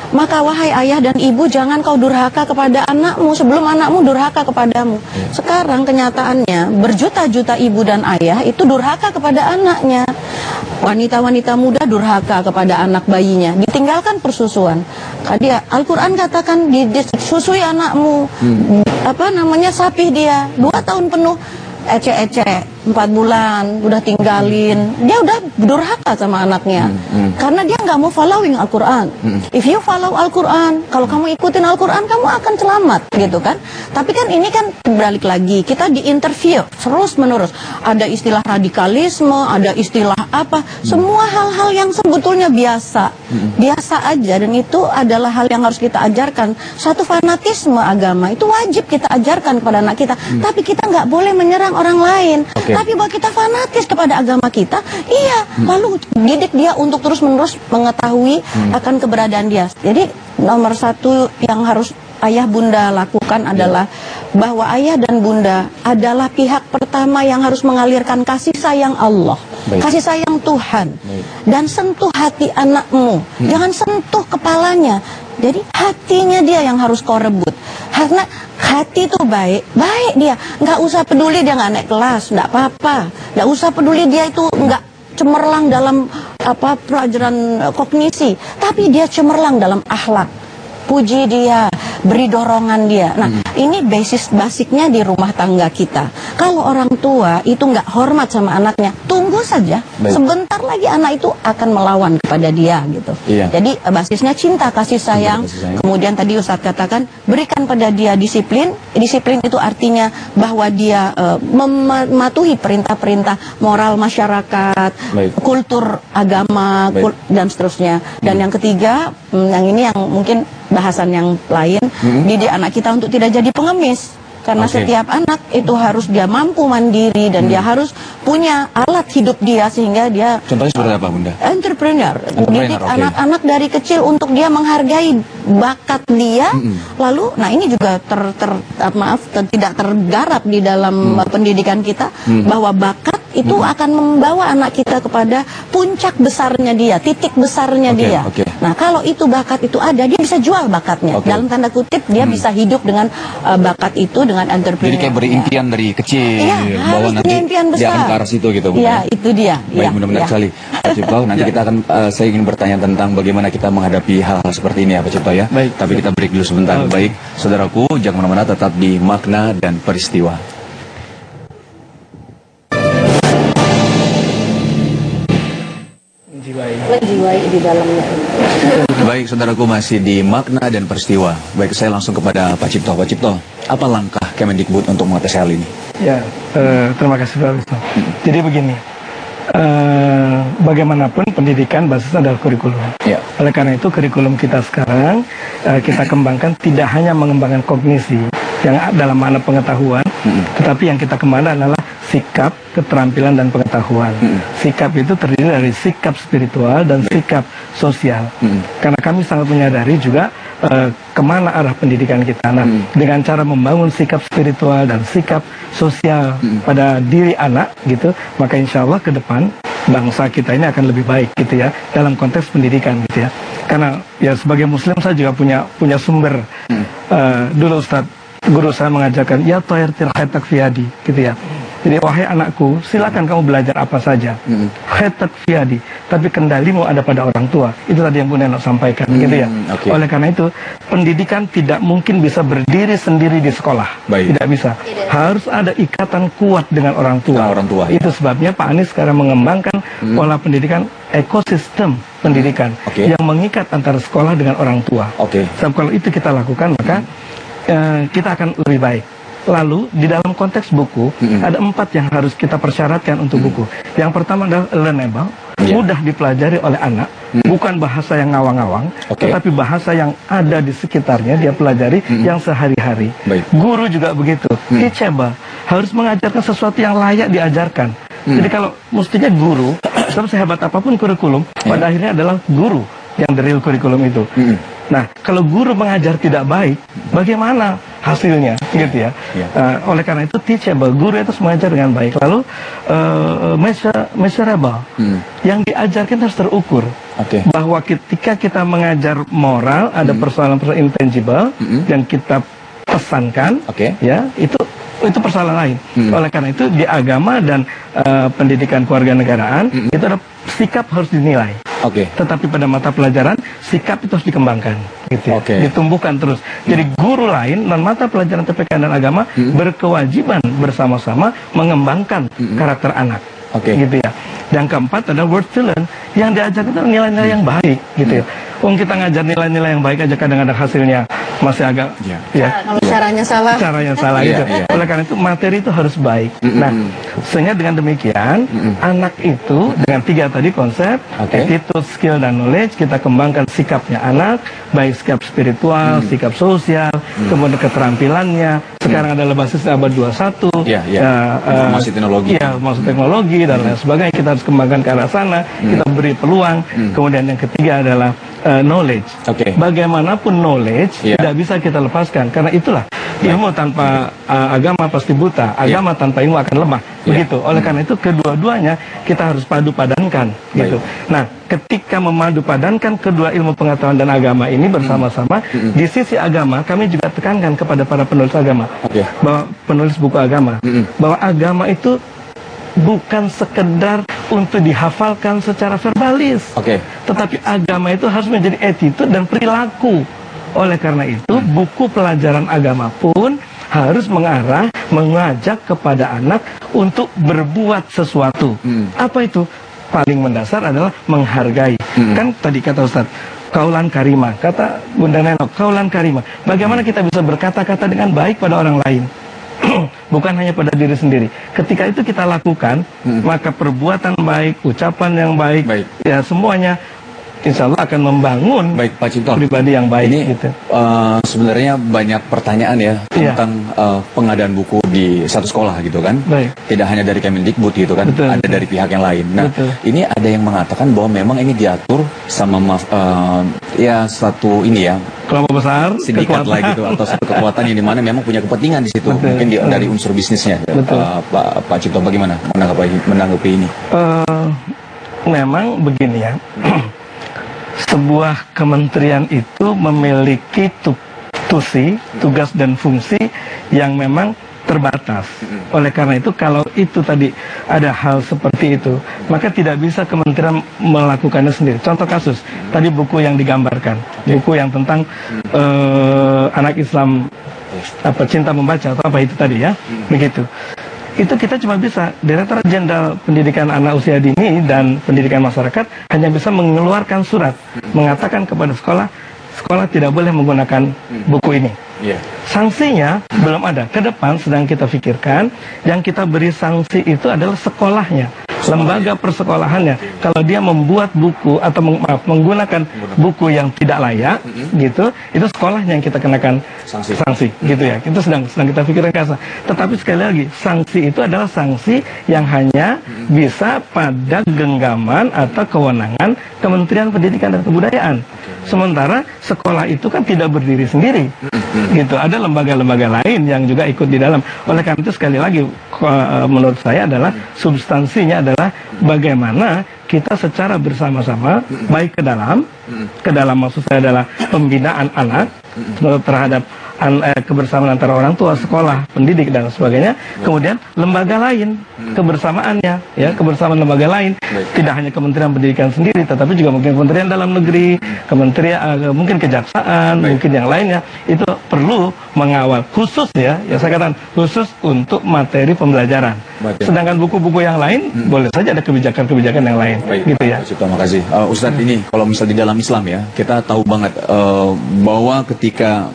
Maka wahai ayah dan ibu, jangan kau durhaka kepada anakmu sebelum anakmu durhaka kepadamu. Sekarang kenyataannya berjuta-juta ibu dan ayah itu durhaka kepada anaknya. Wanita-wanita muda durhaka kepada anak bayinya, ditinggalkan persusuan. Dia Al-Quran katakan disusui anakmu, sapih dia 2 tahun penuh, ece-ece 4 bulan udah tinggalin, dia udah durhaka sama anaknya. Karena dia nggak mau following Al-Quran. If you follow Al-Quran, kalau kamu ikutin Al-Quran, kamu akan selamat, gitu kan. Tapi kan ini kan balik lagi, kita diinterview terus menerus. Ada istilah radikalisme, ada istilah apa, semua hal-hal yang sebetulnya biasa aja, dan itu adalah hal yang harus kita ajarkan. Satu fanatisme agama itu wajib kita ajarkan kepada anak kita, tapi kita nggak boleh menyerang orang lain. Tapi bahwa kita fanatis kepada agama kita, lalu didik dia untuk terus-menerus mengetahui akan keberadaan dia. Jadi nomor satu yang harus ayah bunda lakukan adalah bahwa ayah dan bunda adalah pihak pertama yang harus mengalirkan kasih sayang Allah, kasih sayang Tuhan, dan sentuh hati anakmu. Jangan sentuh kepalanya. Jadi hatinya dia yang harus kau rebut. Karena hati itu baik dia. Nggak usah peduli dia nggak naik kelas, nggak apa-apa. Nggak usah peduli dia itu nggak cemerlang dalam pelajaran kognisi, tapi dia cemerlang dalam akhlak. Puji dia, beri dorongan dia. Nah, ini basicnya di rumah tangga kita. Kalau orang tua itu nggak hormat sama anaknya, tunggu saja. Sebentar lagi anak itu akan melawan kepada dia, gitu. Jadi basisnya cinta, kasih sayang. Kemudian tadi Ustadz katakan, berikan pada dia disiplin. Disiplin itu artinya bahwa dia mematuhi perintah-perintah moral masyarakat, kultur agama, dan seterusnya. Dan yang ketiga, yang ini yang mungkin bahasan yang lain, didik anak kita untuk tidak jadi pengemis. Karena setiap anak itu harus dia mampu mandiri dan dia harus punya alat hidup dia sehingga dia. Contohnya seperti apa, Bunda? Entrepreneur. Didik anak-anak dari kecil untuk dia menghargai bakat dia. Lalu, nah ini juga tidak tergarap di dalam pendidikan kita, bahwa bakat itu akan membawa anak kita kepada puncak besarnya dia, titik besarnya dia. Nah, kalau itu bakat itu ada, dia bisa jual bakatnya. Dalam tanda kutip, dia bisa hidup dengan bakat itu, dengan entrepreneur. Jadi kayak beri impian dari kecil, bahwa nanti dia akan ke arah situ gitu, Bu. Iya, itu dia. Baik, benar-benar sekali. Pak Cipto, nanti kita akan, saya ingin bertanya tentang bagaimana kita menghadapi hal-hal seperti ini ya, Pak Cipto ya. Tapi kita break dulu sebentar. Baik, saudaraku, jangan kemana-mana, tetap di Makna dan Peristiwa. Menjiwai di dalamnya. Baik, saudaraku, masih di Makna dan Peristiwa. Baik, saya langsung kepada Pak Cipto. Pak Cipto, apa langkah Kemendikbud untuk mengatasi hal ini? Ya, terima kasih Pak Wisnu. Jadi begini, bagaimanapun pendidikan basisnya adalah kurikulum. Oleh karena itu kurikulum kita sekarang kita kembangkan tidak hanya mengembangkan kognisi yang dalam makna pengetahuan, tetapi yang kita kembangkan adalah sikap, keterampilan, dan pengetahuan. Sikap itu terdiri dari sikap spiritual dan sikap sosial. Karena kami sangat menyadari juga kemana arah pendidikan kita. Nah, dengan cara membangun sikap spiritual dan sikap sosial pada diri anak, gitu, maka insya Allah ke depan bangsa kita ini akan lebih baik gitu ya, dalam konteks pendidikan gitu ya. Karena ya sebagai muslim saya juga punya sumber. Dulu guru saya mengajarkan ya toir tirhatak fiadi gitu ya. Jadi wahai anakku, silakan kamu belajar apa saja. Khatak fiadi, tapi kendalimu ada pada orang tua. Itu tadi yang Bu Neno sampaikan gitu ya. Oleh karena itu, pendidikan tidak mungkin bisa berdiri sendiri di sekolah. Tidak bisa. Harus ada ikatan kuat dengan orang tua. Itu sebabnya Pak Anies sekarang mengembangkan pola pendidikan ekosistem pendidikan yang mengikat antara sekolah dengan orang tua. Sebab kalau itu kita lakukan, maka kita akan lebih baik. Lalu di dalam konteks buku ada 4 yang harus kita persyaratkan untuk buku. Yang pertama adalah learnable, mudah dipelajari oleh anak, bukan bahasa yang ngawang-ngawang, tetapi bahasa yang ada di sekitarnya dia pelajari yang sehari-hari. Guru juga begitu, teachable, harus mengajarkan sesuatu yang layak diajarkan. Jadi kalau mestinya guru, sehebat apapun kurikulum, pada akhirnya adalah guru yang the real kurikulum itu. Nah, kalau guru mengajar tidak baik, bagaimana hasilnya, gitu ya? Oleh karena itu teachable, guru itu harus mengajar dengan baik. Lalu measurable, yang diajarkan harus terukur. Bahwa ketika kita mengajar moral, ada persoalan-persoalan intangible yang kita pesankan, ya itu persoalan lain. Oleh karena itu di agama dan pendidikan kewarganegaraan itu ada sikap harus dinilai. Tetapi pada mata pelajaran sikap itu harus dikembangkan, gitu ya. Ditumbuhkan terus. Jadi guru lain non mata pelajaran TPK dan agama berkewajiban bersama-sama mengembangkan karakter anak, gitu ya. Yang keempat adalah word to learn, yang diajarkan itu nilai-nilai yang baik, gitu ya. Kita ngajar nilai-nilai yang baik aja kadang-kadang hasilnya masih agak kalau caranya salah gitu. Oleh karena itu materi itu harus baik. Nah, sehingga dengan demikian anak itu dengan 3 tadi konsep attitude, skill dan knowledge, kita kembangkan sikapnya anak, baik sikap spiritual, sikap sosial, kemudian keterampilannya. Sekarang adalah basis abad 21, informasi teknologi, teknologi dan lain sebagainya. Kita harus kembangkan ke arah sana, kita beri peluang. Kemudian yang ketiga adalah knowledge. Bagaimanapun knowledge tidak bisa kita lepaskan, karena itulah ilmu tanpa agama pasti buta, agama tanpa ilmu akan lemah. Begitu. Oleh karena itu kedua-duanya kita harus padu padankan, gitu. Nah, ketika memadu padankan kedua ilmu pengetahuan dan agama ini bersama-sama, di sisi agama kami juga tekankan kepada para penulis agama, bahwa penulis buku agama, bahwa agama itu bukan sekedar untuk dihafalkan secara verbalis, tetapi agama itu harus menjadi attitude dan perilaku. Oleh karena itu, buku pelajaran agama pun harus mengajak kepada anak untuk berbuat sesuatu. Apa itu? Paling mendasar adalah menghargai. Kan tadi kata Ustadz, kaulan karimah, kata Bunda Neno, kaulan karimah. Bagaimana kita bisa berkata-kata dengan baik pada orang lain? Bukan hanya pada diri sendiri. Ketika itu kita lakukan, maka perbuatan baik, ucapan yang baik, ya semuanya insya Allah akan membangun Pak Cipto, pribadi yang baik. Ini gitu. Sebenarnya banyak pertanyaan ya tentang pengadaan buku di satu sekolah gitu kan. Tidak hanya dari Kemendikbud gitu kan, ada dari pihak yang lain. Nah, ini ada yang mengatakan bahwa memang ini diatur sama satu ini ya, kelompok besar, sindikat lah gitu, atau satu kekuatan yang dimana memang punya kepentingan di situ, mungkin dari unsur bisnisnya. Pak Cipto, bagaimana menanggapi ini? Memang begini ya. Sebuah kementerian itu memiliki tugas dan fungsi yang memang terbatas. Oleh karena itu, kalau itu tadi ada hal seperti itu, maka tidak bisa kementerian melakukannya sendiri. Contoh kasus, tadi buku yang digambarkan, buku yang tentang anak Islam, cinta membaca atau apa itu tadi ya, begitu. Itu kita cuma bisa, Direktorat Jenderal Pendidikan Anak Usia Dini dan Pendidikan Masyarakat hanya bisa mengeluarkan surat mengatakan kepada sekolah tidak boleh menggunakan buku ini. Sanksinya belum ada. Ke depan sedang kita pikirkan, yang kita beri sanksi itu adalah sekolahnya, lembaga persekolahannya. Kalau dia membuat buku atau menggunakan buku yang tidak layak, gitu, itu sekolahnya yang kita kenakan sanksi, gitu ya. Itu sedang kita pikirkan kasar. Tetapi sekali lagi, sanksi itu adalah sanksi yang hanya bisa pada genggaman atau kewenangan Kementerian Pendidikan dan Kebudayaan. Sementara sekolah itu kan tidak berdiri sendiri, gitu. Ada lembaga-lembaga lain yang juga ikut di dalam. Oleh karena itu sekali lagi, menurut saya adalah substansinya adalah bagaimana kita secara bersama-sama baik ke dalam maksud saya adalah pembinaan anak terhadap kebersamaan antara orang tua, sekolah, pendidik dan sebagainya. Kemudian lembaga lain kebersamaannya, ya, kebersamaan lembaga lain. Tidak hanya Kementerian Pendidikan sendiri, tetapi juga mungkin Kementerian Dalam Negeri, Kementerian mungkin Kejaksaan, mungkin yang lainnya itu perlu mengawal khusus ya saya katakan khusus untuk materi pembelajaran. Sedangkan buku-buku yang lain boleh saja ada kebijakan-kebijakan yang lain. Gitu ya. Terima kasih. Ustadz, ini kalau misal di dalam Islam ya, kita tahu banget bahwa ketika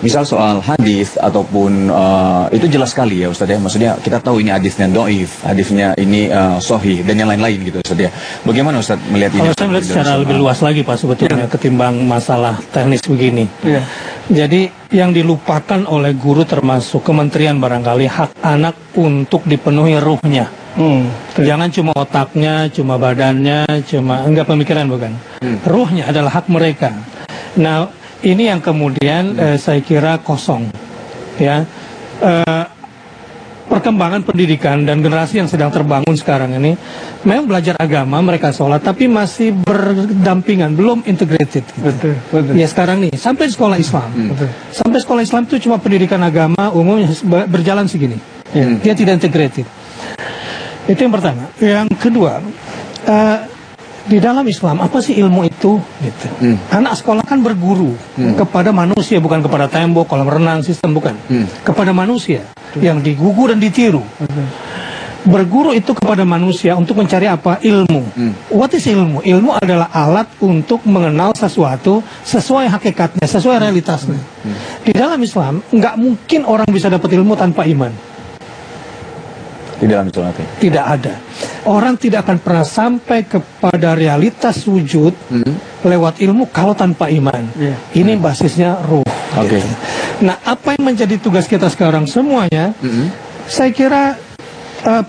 misal soal hadis ataupun itu jelas sekali ya Ustaz ya. Maksudnya kita tahu ini hadisnya doif, hadisnya ini sahih dan yang lain-lain gitu Ustaz ya. Bagaimana Ustaz melihat ini? Kalau saya melihat secara lebih luas lagi Pak sebetulnya ketimbang masalah teknis begini. Jadi yang dilupakan oleh guru termasuk kementerian barangkali hak anak untuk dipenuhi ruhnya. Jangan cuma otaknya, cuma badannya, cuma enggak pemikiran bukan. Ruhnya adalah hak mereka. Nah, ini yang kemudian saya kira kosong, ya. Perkembangan pendidikan dan generasi yang sedang terbangun sekarang ini, memang belajar agama, mereka sholat, tapi masih berdampingan, belum integrated. Gitu. Betul. Ya sekarang nih, sampai sekolah Islam, sampai sekolah Islam itu cuma pendidikan agama umumnya berjalan segini, dia tidak integrated. Itu yang pertama. Yang kedua. Di dalam Islam, apa sih ilmu itu? Gitu. Anak sekolah kan berguru kepada manusia, bukan kepada tembok, kolam renang, sistem, bukan. Kepada manusia yang digugur dan ditiru. Berguru itu kepada manusia untuk mencari apa? Ilmu. What is ilmu? Ilmu adalah alat untuk mengenal sesuatu sesuai hakikatnya, sesuai realitasnya. Di dalam Islam, nggak mungkin orang bisa dapat ilmu tanpa iman. Di dalam Islam tidak ada. Orang tidak akan pernah sampai kepada realitas wujud lewat ilmu kalau tanpa iman. Ini basisnya ruh. Gitu. Nah, apa yang menjadi tugas kita sekarang semuanya? Saya kira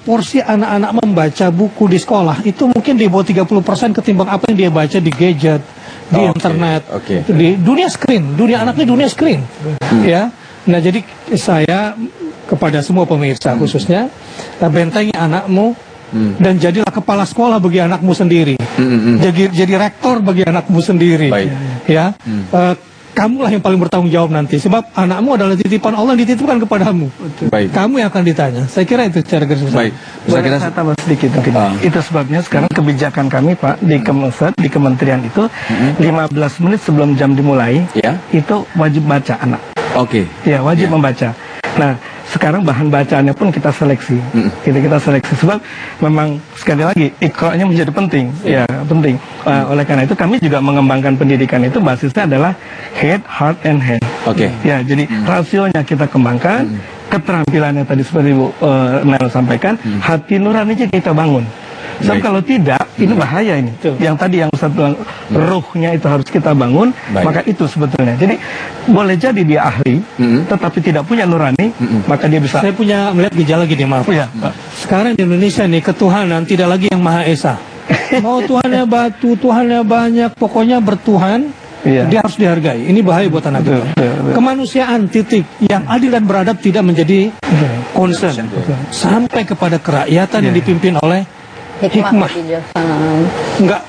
porsi anak-anak membaca buku di sekolah itu mungkin di bawah 30% ketimbang apa yang dia baca di gadget, di internet, di dunia screen. Dunia anak ini dunia screen. Ya. Nah, jadi saya kepada semua pemirsa khususnya, bentengi anakmu dan jadilah kepala sekolah bagi anakmu sendiri. Jadi rektor bagi anakmu sendiri. Ya, kamulah yang paling bertanggung jawab nanti, sebab anakmu adalah titipan Allah yang dititipkan kepadamu. Kamu yang akan ditanya. Saya kira itu secara garis besar. Saya tambah sedikit. Itu sebabnya sekarang kebijakan kami Pak di kementerian itu 15 menit sebelum jam dimulai itu wajib baca anak. Ya, wajib membaca. Nah, sekarang bahan bacaannya pun kita seleksi. Kita seleksi sebab memang sekali lagi iqra-nya menjadi penting. Ya, penting. Oleh karena itu kami juga mengembangkan pendidikan itu basisnya adalah head, heart and hand. Ya, jadi rasionya kita kembangkan, keterampilannya tadi seperti Bu Mel sampaikan, hati nuraninya kita bangun. Sebab kalau tidak, ini bahaya ini. Yang tadi yang Ustaz bilang, ruhnya itu harus kita bangun, maka itu sebetulnya. Jadi, boleh jadi dia ahli, tetapi tidak punya nurani, maka dia bisa... Saya punya melihat gejala gini, maaf. Sekarang di Indonesia nih, ketuhanan tidak lagi yang Maha Esa. Mau Tuhannya batu, Tuhannya banyak, pokoknya bertuhan, dia harus dihargai. Ini bahaya buat anak kita. Kemanusiaan titik yang adil dan beradab tidak menjadi concern. Sampai kepada kerakyatan yang dipimpin oleh hikmah. Enggak,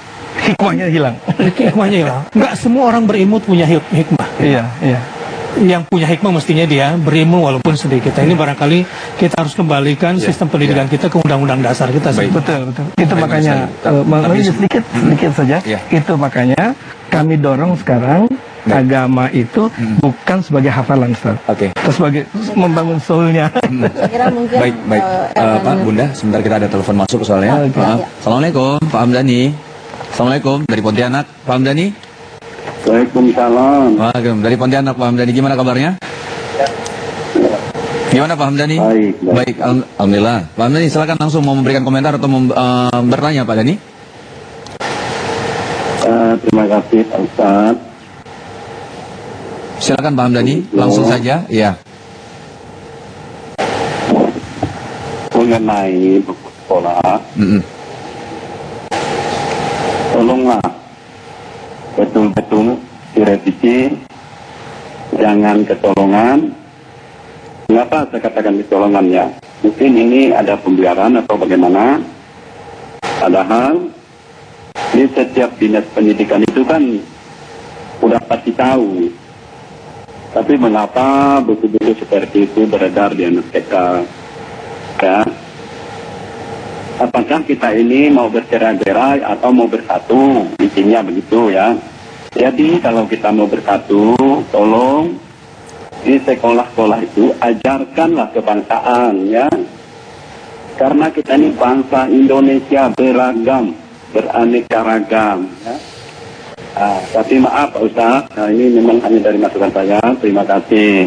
hikmahnya hilang. Hikmahnya hilang. Enggak semua orang berilmu punya hikmah. Yang punya hikmah mestinya dia berilmu walaupun sedikit. Ini barangkali kita harus kembalikan sistem pendidikan kita ke undang-undang dasar kita. Betul. Itu makanya sedikit saja. Itu makanya kami dorong sekarang agama itu bukan sebagai hafalan, Ustaz. Sebagai membangun soulnya. Baik. Pak, Bunda, sebentar kita ada telepon masuk soalnya. Assalamualaikum, Pak Hamdani. Assalamualaikum, dari Pontianak, Pak Hamdani. Waalaikumsalam. Waalaikumsalam, dari Pontianak, Pak Hamdani. Gimana kabarnya? Gimana Pak Hamdani? Baik, alhamdulillah. Pak Hamdani, silakan langsung mau memberikan komentar atau bertanya Pak Dani. Terima kasih Pak Ustaz. Silakan Pak Hamdani, langsung saja. Iya. Mengenai buku sekolah, tolonglah betul-betul direvisi, jangan kecolongan. Mengapa saya katakan kecolongan ya? Mungkin ini ada pembiaran atau bagaimana. Padahal di setiap dinas pendidikan itu kan udah pasti tahu. Tapi mengapa buku-buku seperti itu beredar di anak TK? Ya. Apakah kita ini mau bercerai-berai atau mau bersatu? Intinya begitu ya. Jadi kalau kita mau bersatu, tolong di sekolah-sekolah itu ajarkanlah kebangsaan ya. Karena kita ini bangsa Indonesia beragam, beraneka ragam ya. Tapi maaf Pak Ustaz, ini memang hanya dari masukan saya. Terima kasih.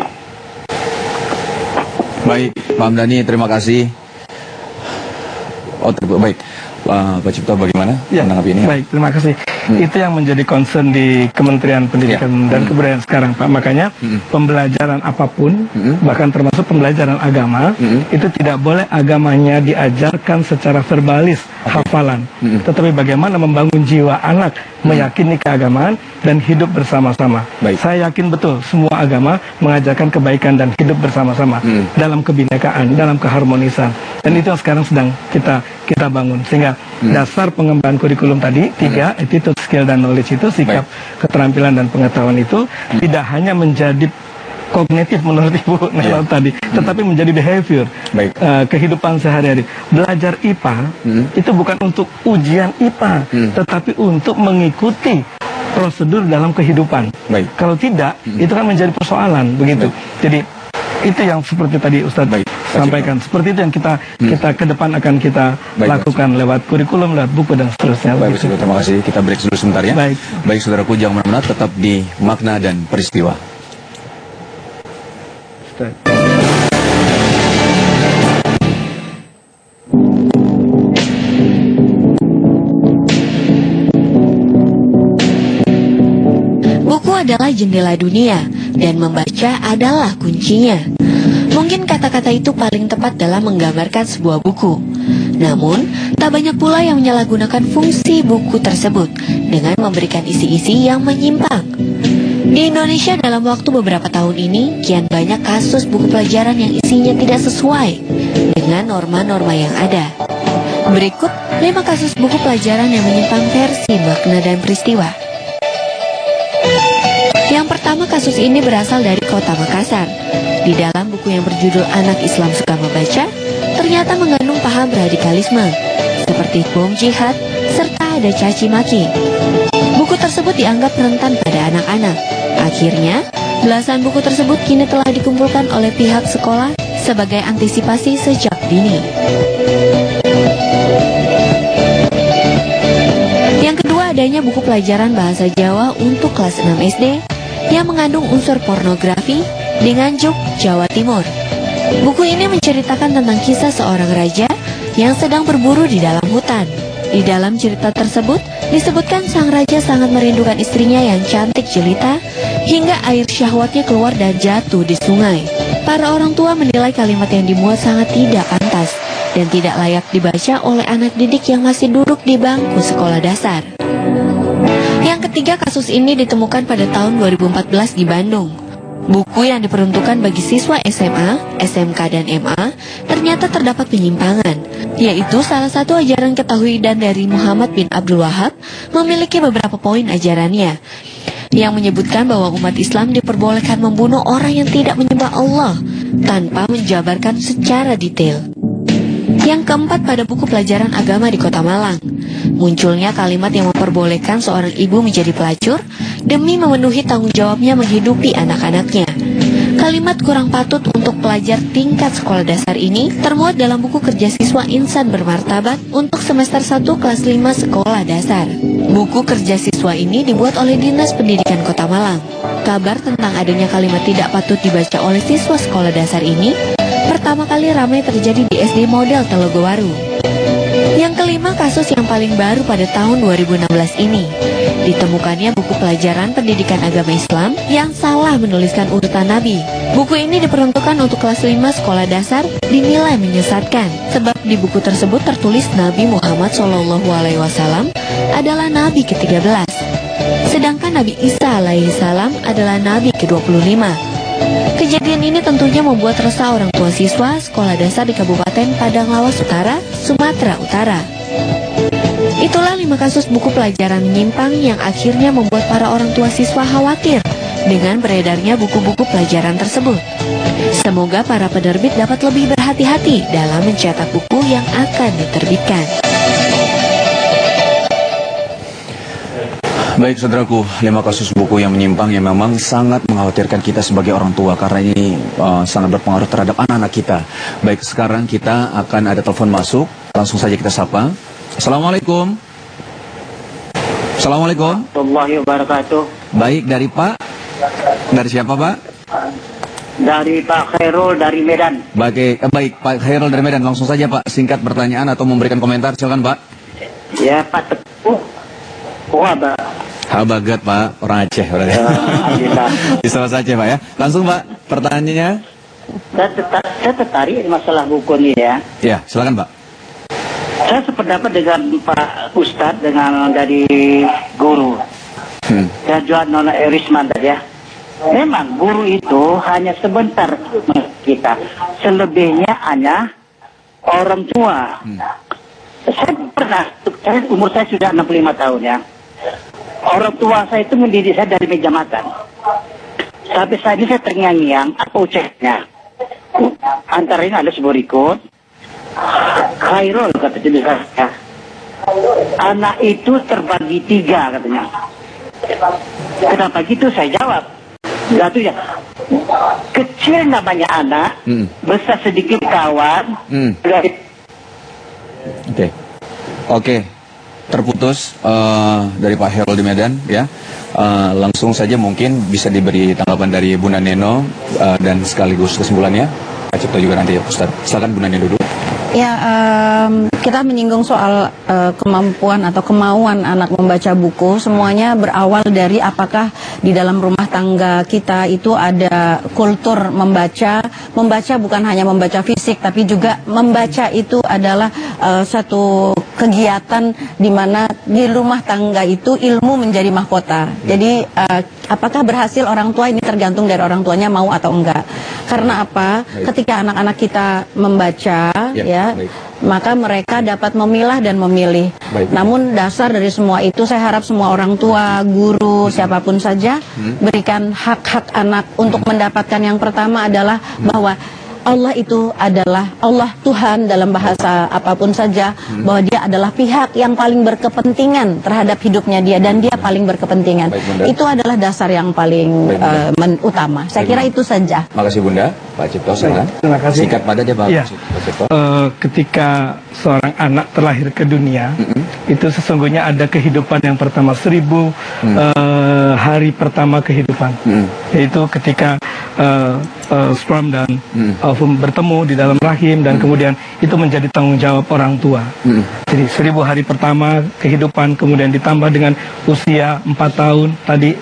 Baik, Pak Hamdani, terima kasih. Oh, baik. Pak Cipto bagaimana menanggapi ini? Baik, terima kasih. Itu yang menjadi concern di Kementerian Pendidikan dan Kebudayaan sekarang, Pak. Makanya pembelajaran apapun, bahkan termasuk pembelajaran agama, itu tidak boleh agamanya diajarkan secara verbalis, hafalan. Tetapi bagaimana membangun jiwa anak, meyakini keagamaan dan hidup bersama-sama. Saya yakin betul semua agama mengajarkan kebaikan dan hidup bersama-sama dalam kebinekaan, dalam keharmonisan. Dan itu yang sekarang sedang kita bangun. Sehingga dasar pengembangan kurikulum tadi, 3, attitude, skill, dan knowledge itu, sikap, keterampilan, dan pengetahuan itu tidak hanya menjadi kognitif menurut Ibu Nela tadi, tetapi menjadi behavior, kehidupan sehari-hari. Belajar IPA itu bukan untuk ujian IPA, tetapi untuk mengikuti prosedur dalam kehidupan. Kalau tidak, itu kan menjadi persoalan, begitu. Jadi itu yang seperti tadi Ustadz sampaikan. Seperti itu yang kita ke depan akan kita lakukan lewat kurikulum, lewat buku, dan seterusnya. Baik, terima kasih. Kita break dulu sebentar ya. Baik, saudaraku, jangan kemana-mana, tetap di Makna dan Peristiwa. Buku adalah jendela dunia, dan membaca adalah kuncinya. Mungkin kata-kata itu paling tepat dalam menggambarkan sebuah buku. Namun, tak banyak pula yang menyalahgunakan fungsi buku tersebut dengan memberikan isi-isi yang menyimpang. Di Indonesia dalam waktu beberapa tahun ini, kian banyak kasus buku pelajaran yang isinya tidak sesuai dengan norma-norma yang ada. Berikut 5 kasus buku pelajaran yang menyimpang versi Makna dan Peristiwa. Yang pertama, kasus ini berasal dari kota Makassar. Di dalam buku yang berjudul Anak Islam Suka Membaca, ternyata mengandung paham radikalisme, seperti bom jihad, serta ada caci maki. Buku tersebut dianggap rentan pada anak-anak. Akhirnya, belasan buku tersebut kini telah dikumpulkan oleh pihak sekolah sebagai antisipasi sejak dini. Yang kedua, adanya buku pelajaran bahasa Jawa untuk kelas 6 SD yang mengandung unsur pornografi dengan Nganjuk, Jawa Timur. Buku ini menceritakan tentang kisah seorang raja yang sedang berburu di dalam hutan. Di dalam cerita tersebut disebutkan sang raja sangat merindukan istrinya yang cantik jelita hingga air syahwatnya keluar dan jatuh di sungai. Para orang tua menilai kalimat yang dimuat sangat tidak pantas dan tidak layak dibaca oleh anak didik yang masih duduk di bangku sekolah dasar. Yang ketiga, kasus ini ditemukan pada tahun 2014 di Bandung. Buku yang diperuntukkan bagi siswa SMA, SMK, dan MA ternyata terdapat penyimpangan, yaitu salah satu ajaran ketauhidan dari Muhammad bin Abdul Wahab memiliki beberapa poin ajarannya yang menyebutkan bahwa umat Islam diperbolehkan membunuh orang yang tidak menyembah Allah tanpa menjabarkan secara detail. Yang keempat, pada buku pelajaran agama di Kota Malang, munculnya kalimat yang memperbolehkan seorang ibu menjadi pelacur demi memenuhi tanggung jawabnya menghidupi anak-anaknya. Kalimat kurang patut untuk pelajar tingkat sekolah dasar ini termuat dalam buku kerja siswa Insan Bermartabat untuk semester 1 kelas 5 sekolah dasar. Buku kerja siswa ini dibuat oleh Dinas Pendidikan Kota Malang. Kabar tentang adanya kalimat tidak patut dibaca oleh siswa sekolah dasar ini pertama kali ramai terjadi di SD model Telogowaru. Yang kelima, kasus yang paling baru pada tahun 2016 ini. Ditemukannya buku pelajaran pendidikan agama Islam yang salah menuliskan urutan Nabi. Buku ini diperuntukkan untuk kelas 5 sekolah dasar, dinilai menyesatkan sebab di buku tersebut tertulis Nabi Muhammad SAW adalah Nabi ke-13, sedangkan Nabi Isa alaihissalam adalah Nabi ke-25. Kejadian ini tentunya membuat resah orang tua siswa sekolah dasar di Kabupaten Padang Lawas Utara, Sumatera Utara. Itulah 5 kasus buku pelajaran menyimpang yang akhirnya membuat para orang tua siswa khawatir dengan beredarnya buku-buku pelajaran tersebut. Semoga para penerbit dapat lebih berhati-hati dalam mencetak buku yang akan diterbitkan. Baik saudaraku, 5 kasus buku yang menyimpang yang memang sangat mengkhawatirkan kita sebagai orang tua karena ini sangat berpengaruh terhadap anak-anak kita. Baik, sekarang kita akan ada telepon masuk, langsung saja kita sapa. Assalamualaikum. Assalamualaikum. Warahmatullahi wabarakatuh. Baik, dari Pak? Dari siapa Pak? Dari Pak Khairul dari Medan. Baik, Pak Khairul dari Medan. Langsung saja Pak, singkat pertanyaan atau memberikan komentar, silakan Pak. Ya Pak Teguh. Pak. Habagat Pak, orang Aceh. Alhamdulillah. Bisa saja Pak ya. Langsung Pak, pertanyaannya. Saya tertarik masalah buku ini ya. Ya, silakan Pak. Saya sependapat dengan Pak Ustadz dengan dari guru. Ya Johan Nona Erisman tadi ya. Memang guru itu hanya sebentar kita. Selebihnya hanya orang tua. Saya pernah, umur saya sudah 65 tahun ya. Orang tua saya itu mendidik saya dari meja makan. Sampai saat ini saya terngiang-ngiang apa ucapnya. Antara ini ada sebuah berikut. Khairul kata dia, anak itu terbagi 3 katanya. Kenapa gitu saya jawab. Satu ya, kecil namanya anak, besar sedikit kawan. Oke, terputus dari Pak Herul di Medan ya. Langsung saja mungkin bisa diberi tanggapan dari Bunda Neno dan sekaligus kesimpulannya. Pak Cipto juga nanti ya Ustaz. Silakan Bunda Neno dulu. Ya, kita menyinggung soal kemampuan atau kemauan anak membaca buku. Semuanya berawal dari apakah di dalam rumah tangga kita itu ada kultur membaca. Membaca bukan hanya membaca fisik, tapi juga membaca itu adalah satu kegiatan di mana di rumah tangga itu ilmu menjadi mahkota. Jadi apakah berhasil orang tua ini tergantung dari orang tuanya mau atau enggak. Karena apa? Ketika anak-anak kita membaca, ya, maka mereka dapat memilah dan memilih. Namun dasar dari semua itu saya harap semua orang tua, guru, siapapun saja berikan hak-hak anak untuk mendapatkan yang pertama adalah bahwa Allah itu adalah Allah Tuhan dalam bahasa apapun saja, bahwa dia adalah pihak yang paling berkepentingan terhadap hidupnya dia dan dia paling berkepentingan. Itu adalah dasar yang paling utama. Saya kira itu saja. Makasih Bunda. Pak Cipto, silakan. Terima kasih. Singkat padat ya Pak. Ya. Cipto. Ketika seorang anak terlahir ke dunia, itu sesungguhnya ada kehidupan yang pertama, 1000 hari pertama kehidupan, yaitu ketika sperm dan ovum bertemu di dalam rahim dan kemudian itu menjadi tanggung jawab orang tua. Jadi 1000 hari pertama kehidupan kemudian ditambah dengan usia 4 tahun tadi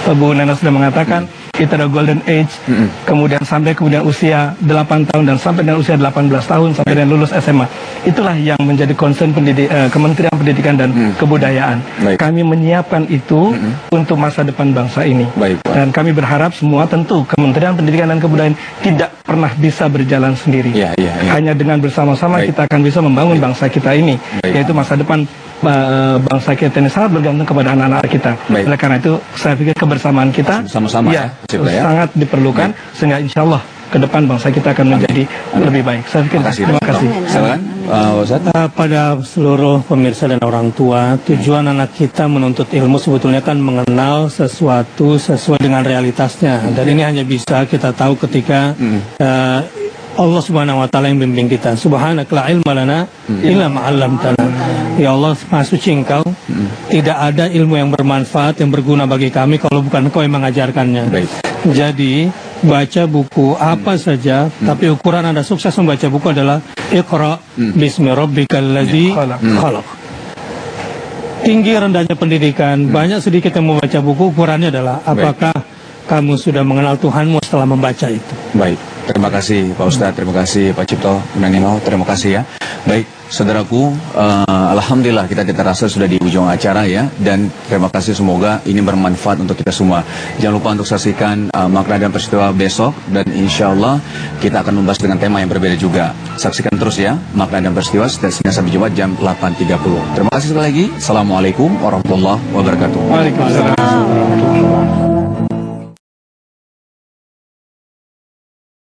Bu Nana sudah mengatakan itu ada golden age, kemudian sampai kemudian usia 8 tahun dan sampai dengan usia 18 tahun sampai dengan lulus SMA. Itulah yang menjadi concern Kementerian Pendidikan dan Kebudayaan. Kami menyiapkan itu untuk masa depan bangsa ini. Dan kami berharap semua, tentu Kementerian Pendidikan dan Kebudayaan tidak pernah bisa berjalan sendiri. Hanya dengan bersama-sama kita akan bisa membangun bangsa kita ini, yaitu masa depan bangsa kita ini sangat bergantung kepada anak-anak kita. Oleh karena itu saya pikir kebersamaan kita sama-sama ya, sangat diperlukan sehingga insya Allah ke depan bangsa kita akan menjadi lebih baik. Saya pikir terima kasih. Pada seluruh pemirsa dan orang tua, tujuan anak kita menuntut ilmu sebetulnya kan mengenal sesuatu sesuai dengan realitasnya. Dan ini hanya bisa kita tahu ketika Allah Subhanahu wa taala yang bimbing kita. Subhanaka la ilma lana illa ma 'allamtana. Ya Allah, Maha Suci Engkau, tidak ada ilmu yang bermanfaat yang berguna bagi kami kalau bukan Engkau yang mengajarkannya. Jadi, baca buku apa saja, tapi ukuran Anda sukses membaca buku adalah Iqra bismi rabbikal ladzi khalaq. Tinggi rendahnya pendidikan, banyak sedikit yang membaca buku, ukurannya adalah apakah kamu sudah mengenal Tuhanmu setelah membaca itu. Baik, terima kasih Pak Ustadz, terima kasih Pak Cipto, terima kasih ya. Baik, saudaraku, alhamdulillah kita tidak terasa sudah di ujung acara ya, dan terima kasih, semoga ini bermanfaat untuk kita semua. Jangan lupa untuk saksikan makna dan peristiwa besok, dan insya Allah kita akan membahas dengan tema yang berbeda juga. Saksikan terus ya makna dan peristiwa setiap sampai Jumat jam 8.30. Terima kasih sekali lagi. Assalamualaikum warahmatullahi wabarakatuh. Waalaikumsalam.